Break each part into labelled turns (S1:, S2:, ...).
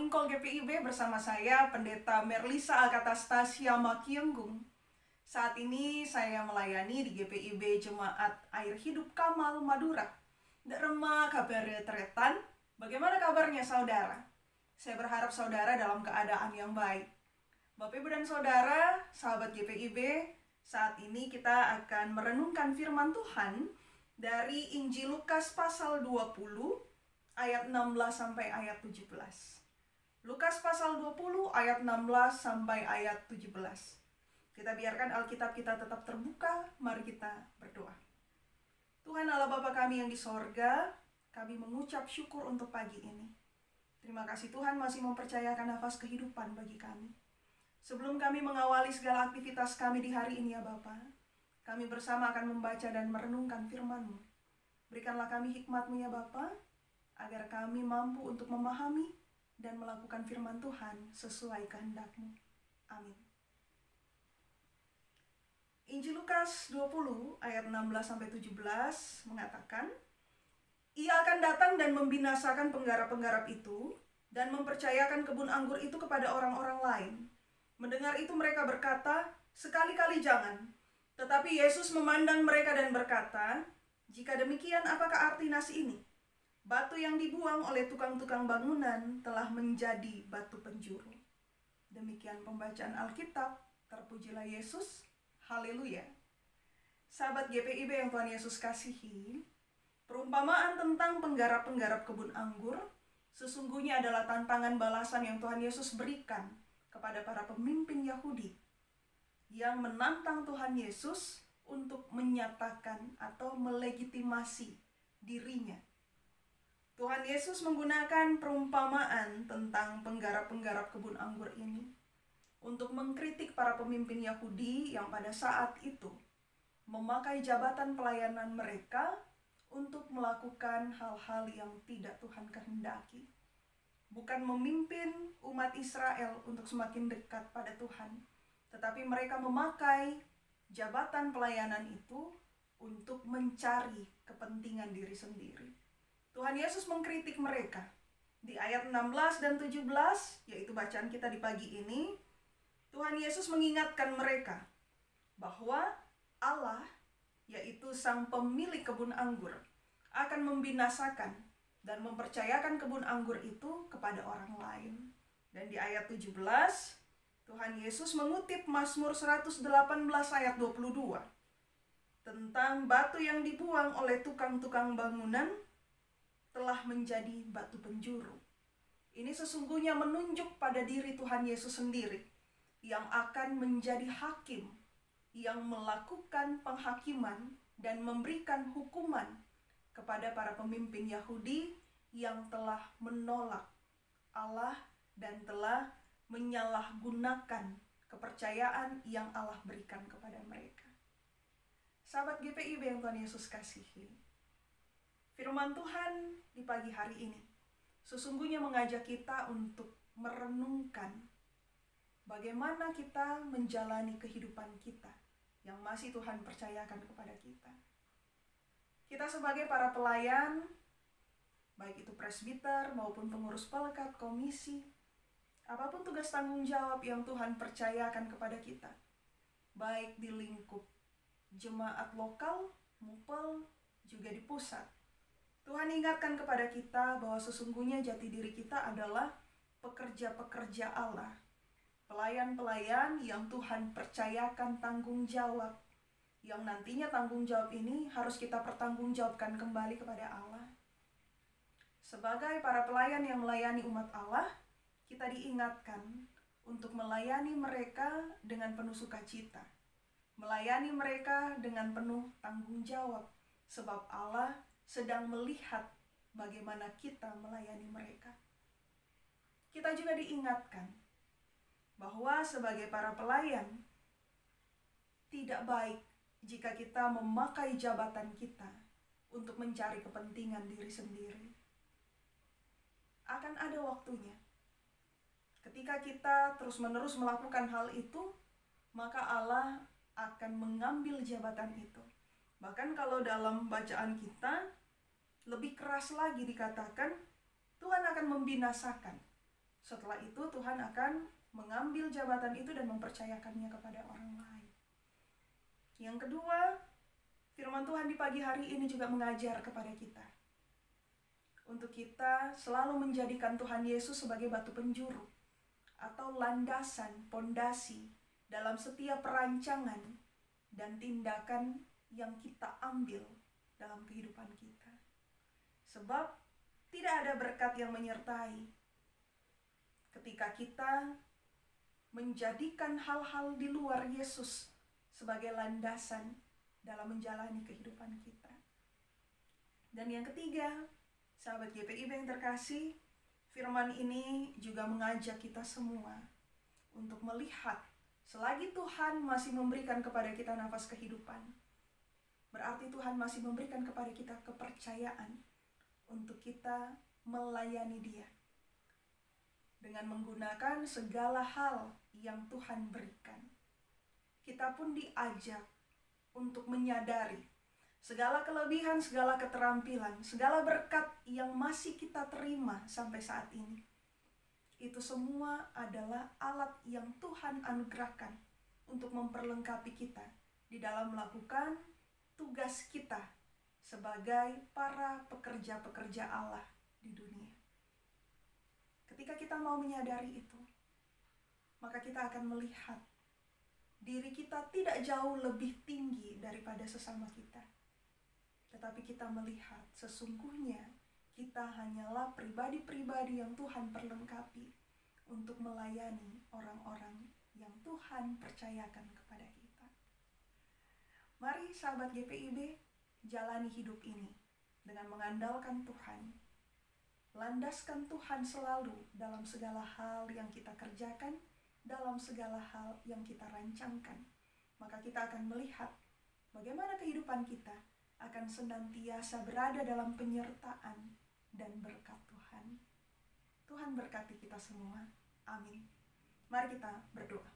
S1: Morning Call GPIB bersama saya Pendeta Merlisa Alkatastasia Makienggung. Saat ini saya melayani di GPIB Jemaat Air Hidup Kamal Madura. Derema kabar teretan, bagaimana kabarnya saudara? Saya berharap saudara dalam keadaan yang baik. Bapak Ibu dan Saudara, sahabat GPIB, saat ini kita akan merenungkan firman Tuhan dari Injil Lukas pasal 20 ayat 16 sampai ayat 17. Lukas pasal 20 ayat 16 sampai ayat 17. Kita biarkan Alkitab kita tetap terbuka, mari kita berdoa. Tuhan Allah Bapa kami yang di sorga, kami mengucap syukur untuk pagi ini. Terima kasih Tuhan masih mempercayakan nafas kehidupan bagi kami. Sebelum kami mengawali segala aktivitas kami di hari ini ya Bapa, kami bersama akan membaca dan merenungkan firman-Mu. Berikanlah kami hikmat-Mu ya Bapa, agar kami mampu untuk memahami dan melakukan firman Tuhan sesuai kehendak-Mu. Amin. Injil Lukas 20 ayat 16-17 mengatakan, Ia akan datang dan membinasakan penggarap-penggarap itu dan mempercayakan kebun anggur itu kepada orang-orang lain. Mendengar itu mereka berkata, sekali-kali jangan. Tetapi Yesus memandang mereka dan berkata, jika demikian apakah arti nas ini? Batu yang dibuang oleh tukang-tukang bangunan telah menjadi batu penjuru. Demikian pembacaan Alkitab, terpujilah Yesus, haleluya. Sahabat GPIB yang Tuhan Yesus kasihi, perumpamaan tentang penggarap-penggarap kebun anggur sesungguhnya adalah tantangan balasan yang Tuhan Yesus berikan kepada para pemimpin Yahudi yang menantang Tuhan Yesus untuk menyatakan atau melegitimasi dirinya. Tuhan Yesus menggunakan perumpamaan tentang penggarap-penggarap kebun anggur ini untuk mengkritik para pemimpin Yahudi yang pada saat itu memakai jabatan pelayanan mereka untuk melakukan hal-hal yang tidak Tuhan kehendaki. Bukan memimpin umat Israel untuk semakin dekat pada Tuhan, tetapi mereka memakai jabatan pelayanan itu untuk mencari kepentingan diri sendiri. Tuhan Yesus mengkritik mereka. Di ayat 16 dan 17, yaitu bacaan kita di pagi ini, Tuhan Yesus mengingatkan mereka bahwa Allah, yaitu sang pemilik kebun anggur, akan membinasakan dan mempercayakan kebun anggur itu kepada orang lain. Dan di ayat 17, Tuhan Yesus mengutip Mazmur 118 ayat 22 tentang batu yang dibuang oleh tukang-tukang bangunan telah menjadi batu penjuru. Ini sesungguhnya menunjuk pada diri Tuhan Yesus sendiri yang akan menjadi hakim, yang melakukan penghakiman dan memberikan hukuman kepada para pemimpin Yahudi yang telah menolak Allah dan telah menyalahgunakan kepercayaan yang Allah berikan kepada mereka. Sahabat GPIB yang Tuhan Yesus kasihi, firman Tuhan di pagi hari ini sesungguhnya mengajak kita untuk merenungkan bagaimana kita menjalani kehidupan kita yang masih Tuhan percayakan kepada kita. Kita sebagai para pelayan, baik itu presbiter maupun pengurus pelekat, komisi, apapun tugas tanggung jawab yang Tuhan percayakan kepada kita, baik di lingkup jemaat lokal, mupel, juga di pusat. Tuhan ingatkan kepada kita bahwa sesungguhnya jati diri kita adalah pekerja-pekerja Allah, pelayan-pelayan yang Tuhan percayakan tanggung jawab, yang nantinya tanggung jawab ini harus kita pertanggungjawabkan kembali kepada Allah. Sebagai para pelayan yang melayani umat Allah, kita diingatkan untuk melayani mereka dengan penuh sukacita, melayani mereka dengan penuh tanggung jawab, sebab Allah sedang melihat bagaimana kita melayani mereka. Kita juga diingatkan bahwa sebagai para pelayan, tidak baik jika kita memakai jabatan kita untuk mencari kepentingan diri sendiri. Akan ada waktunya. Ketika kita terus-menerus melakukan hal itu, maka Allah akan mengambil jabatan itu. Bahkan kalau dalam bacaan kita, lebih keras lagi dikatakan, Tuhan akan membinasakan Setelah itu Tuhan akan mengambil jabatan itu dan mempercayakannya kepada orang lain. Yang kedua, firman Tuhan di pagi hari ini juga mengajar kepada kita untuk kita selalu menjadikan Tuhan Yesus sebagai batu penjuru atau landasan, pondasi dalam setiap perancangan dan tindakan yang kita ambil dalam kehidupan kita. Sebab tidak ada berkat yang menyertai ketika kita menjadikan hal-hal di luar Yesus sebagai landasan dalam menjalani kehidupan kita. Dan yang ketiga, sahabat GPIB yang terkasih, firman ini juga mengajak kita semua untuk melihat selagi Tuhan masih memberikan kepada kita nafas kehidupan, berarti Tuhan masih memberikan kepada kita kepercayaan untuk kita melayani Dia dengan menggunakan segala hal yang Tuhan berikan. Kita pun diajak untuk menyadari segala kelebihan, segala keterampilan, segala berkat yang masih kita terima sampai saat ini. Itu semua adalah alat yang Tuhan anugerahkan untuk memperlengkapi kita di dalam melakukan tugas kita sebagai para pekerja-pekerja Allah di dunia. Ketika kita mau menyadari itu, maka kita akan melihat diri kita tidak jauh lebih tinggi daripada sesama kita. Tetapi kita melihat sesungguhnya kita hanyalah pribadi-pribadi yang Tuhan perlengkapi untuk melayani orang-orang yang Tuhan percayakan kepada kita. Mari sahabat GPIB, jalani hidup ini dengan mengandalkan Tuhan. Landaskan Tuhan selalu dalam segala hal yang kita kerjakan, dalam segala hal yang kita rancangkan. Maka kita akan melihat bagaimana kehidupan kita akan senantiasa berada dalam penyertaan dan berkat Tuhan. Tuhan berkati kita semua. Amin. Mari kita berdoa.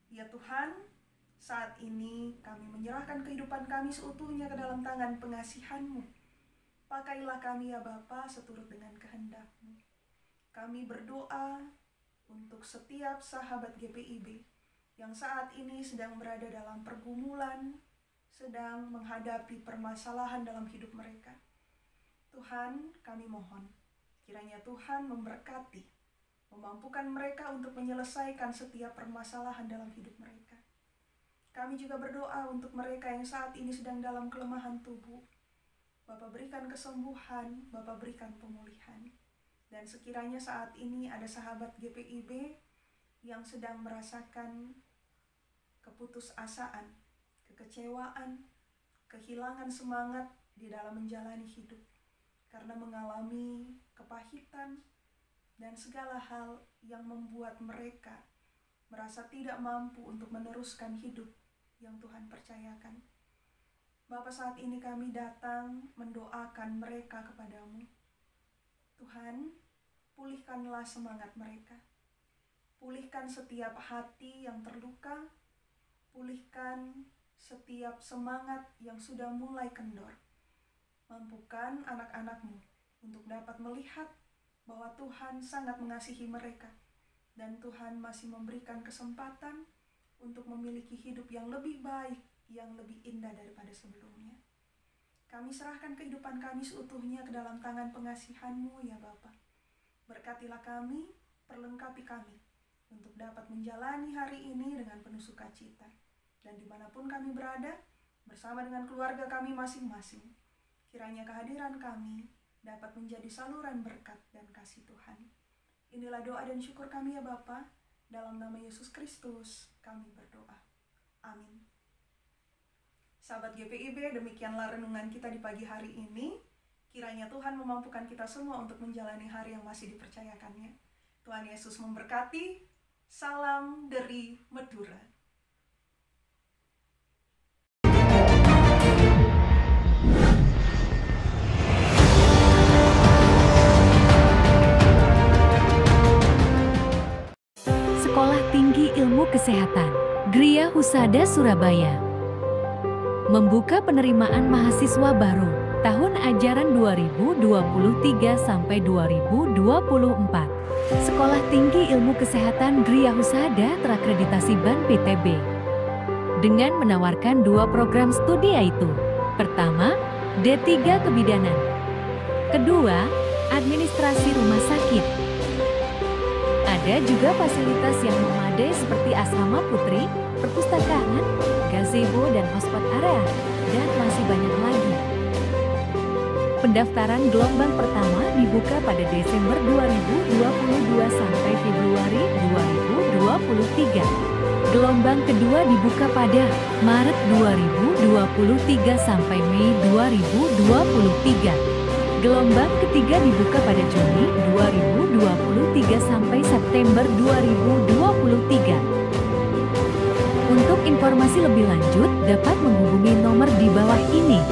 S1: Ya Tuhan, saat ini kami menyerahkan kehidupan kami seutuhnya ke dalam tangan pengasihan-Mu. Pakailah kami ya Bapa seturut dengan kehendak-Mu. Kami berdoa untuk setiap sahabat GPIB yang saat ini sedang berada dalam pergumulan, sedang menghadapi permasalahan dalam hidup mereka. Tuhan, kami mohon, kiranya Tuhan memberkati, memampukan mereka untuk menyelesaikan setiap permasalahan dalam hidup mereka. Kami juga berdoa untuk mereka yang saat ini sedang dalam kelemahan tubuh. Bapak berikan kesembuhan, Bapak berikan pemulihan. Dan sekiranya saat ini ada sahabat GPIB yang sedang merasakan keputusasaan, kekecewaan, kehilangan semangat di dalam menjalani hidup karena mengalami kepahitan dan segala hal yang membuat mereka merasa tidak mampu untuk meneruskan hidup yang Tuhan percayakan. Bapak, saat ini kami datang mendoakan mereka kepadamu. Tuhan, pulihkanlah semangat mereka. Pulihkan setiap hati yang terluka. Pulihkan setiap semangat yang sudah mulai kendor. Mampukan anak-anak-Mu untuk dapat melihat bahwa Tuhan sangat mengasihi mereka. Dan Tuhan masih memberikan kesempatan untuk memiliki hidup yang lebih baik, yang lebih indah daripada sebelumnya. Kami serahkan kehidupan kami seutuhnya ke dalam tangan pengasihan-Mu ya Bapa. Berkatilah kami, perlengkapi kami untuk dapat menjalani hari ini dengan penuh sukacita. Dan dimanapun kami berada, bersama dengan keluarga kami masing-masing, kiranya kehadiran kami dapat menjadi saluran berkat dan kasih Tuhan. Inilah doa dan syukur kami ya Bapa, dalam nama Yesus Kristus kami berdoa. Amin. Sahabat GPIB, demikianlah renungan kita di pagi hari ini. Kiranya Tuhan memampukan kita semua untuk menjalani hari yang masih dipercayakannya. Tuhan Yesus memberkati. Salam dari Madura.
S2: Sekolah Tinggi Ilmu Kesehatan, Gria Husada Surabaya, membuka penerimaan mahasiswa baru tahun ajaran 2023 sampai 2024. Sekolah Tinggi Ilmu Kesehatan Gria Husada terakreditasi BAN PTB dengan menawarkan 2 program studi yaitu: pertama, D3 Kebidanan, kedua, Administrasi Rumah Sakit. Ada juga fasilitas yang memadai seperti asrama putri, perpustakaan, gazebo dan hotspot area, dan masih banyak lagi. Pendaftaran gelombang pertama dibuka pada Desember 2022 sampai Februari 2023. Gelombang kedua dibuka pada Maret 2023 sampai Mei 2023. Gelombang ketiga dibuka pada Juni 2023 sampai September 2023. Untuk informasi lebih lanjut dapat menghubungi nomor di bawah ini.